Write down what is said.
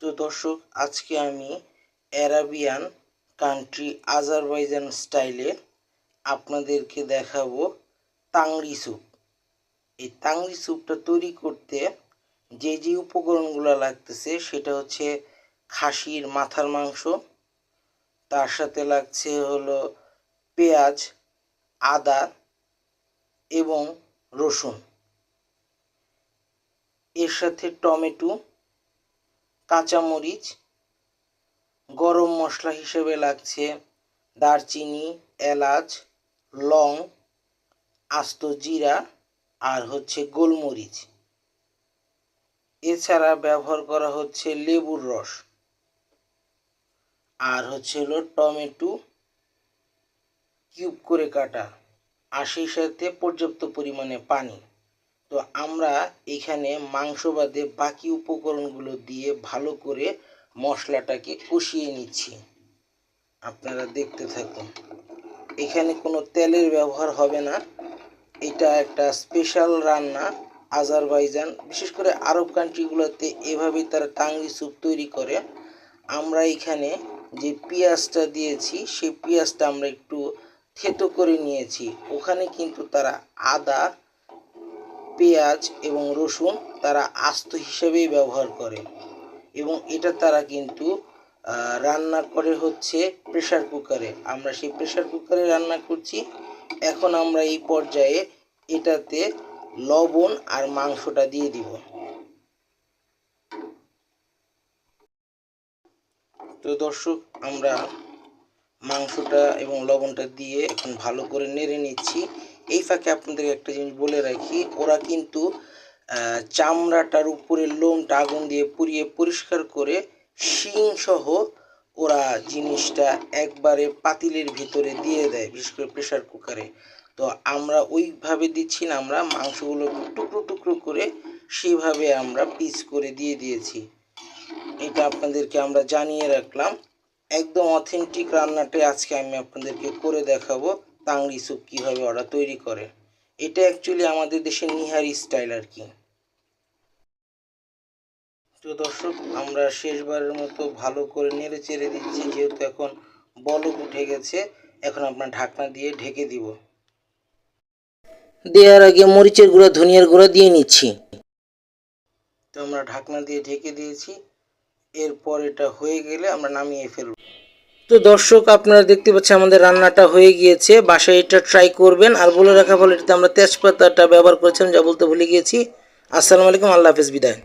তো দর্শক, আজকে আমি অ্যারাবিয়ান কান্ট্রি আজারবাইজান স্টাইলে আপনাদেরকে দেখাবো তাংরি স্যুপ। এই তাংরি স্যুপটা তৈরি করতে যে উপকরণগুলো লাগতেছে সেটা হচ্ছে খাসির মাথার মাংস, তার সাথে লাগছে হলো পেঁয়াজ, আদা এবং রসুন, এর সাথে টমেটো, কাঁচামরিচ, গরম মশলা হিসেবে লাগছে দারচিনি, এলাচ, লং, আস্ত জিরা আর হচ্ছে গোলমরিচ। এছাড়া ব্যবহার করা হচ্ছে লেবুর রস আর হচ্ছে হলো টমেটো কিউব করে কাটা, আর সেই সাথে পর্যাপ্ত পরিমাণে পানি। তো আমরা এখানে মাংস বাদে বাকি উপকরণগুলো দিয়ে ভালো করে মশলাটাকে কষিয়ে নিচ্ছি। আপনারা দেখতে থাকুন। এখানে কোনো তেলের ব্যবহার হবে না। এটা একটা স্পেশাল রান্না আজারবাইজান, বিশেষ করে আরব কান্ট্রিগুলোতে এভাবেই তারা তাংরি স্যুপ তৈরি করে। আমরা এখানে যে পেঁয়াজটা দিয়েছি সেই পেঁয়াজটা আমরা একটু থেতো করে নিয়েছি। ওখানে কিন্তু তারা আদা, পেঁয়াজ এবং রসুন তারা আস্ত হিসেবেই ব্যবহার করে, এবং এটা তারা কিন্তু রান্না করে হচ্ছে প্রেসার কুকারে। আমরা সেই প্রেসার কুকারে রান্না করছি। এখন আমরা এই পর্যায়ে এটাতে লবণ আর মাংসটা দিয়ে দিব। তো দর্শক, আমরা মাংসটা এবং লবণটা দিয়ে এখন ভালো করে নেড়ে নিচ্ছি। এই ফাঁকে আপনাদের একটা জিনিস বলে রাখি, ওরা কিন্তু চামড়াটার উপরে লোমটা আগুন দিয়ে পুড়িয়ে পরিষ্কার করে শিং সহ ওরা জিনিসটা একবারে পাতিলের ভিতরে দিয়ে দেয়, বিশেষ করে প্রেসার কুকারে। তো আমরা ওইভাবে দিচ্ছি না, আমরা মাংসগুলো টুকরো টুকরো করে সেইভাবে আমরা পিস করে দিয়ে দিয়েছি। এটা আপনাদেরকে আমরা জানিয়ে রাখলাম। একদম অথেন্টিক রান্নাটাই আজকে আমি আপনাদেরকে করে দেখাবো, তাংরি স্যুপ কীভাবে ওরা তৈরি করে। এটা অ্যাকচুয়ালি আমাদের দেশের নিহারি স্টাইল আর কি। তো দর্শক, আমরা শেষবারের মতো ভালো করে নেড়ে চেড়ে দিচ্ছি, যেহেতু এখন বলক উঠে গেছে। এখন আপনার ঢাকনা দিয়ে ঢেকে দিব। দেওয়ার আগে মরিচের গুঁড়া, ধনিয়ার গুঁড়া দিয়ে নিচ্ছি। তো আমরা ঢাকনা দিয়ে ঢেকে দিয়েছি। এরপর এটা হয়ে গেলে আমরা নামিয়ে ফেলব। তো দর্শক, আপনারা দেখতে পাচ্ছেন আমাদের রান্নাটা হয়ে গিয়েছে। বাসায় এটা ট্রাই করবেন। আর বলে রাখা ভালো, এটাতে আমরা তেজপাতাটা ব্যবহার করেছিলাম, যা বলতে ভুলে গিয়েছি। আসসালামু আলাইকুম, আল্লাহ হাফেজ, বিদায়।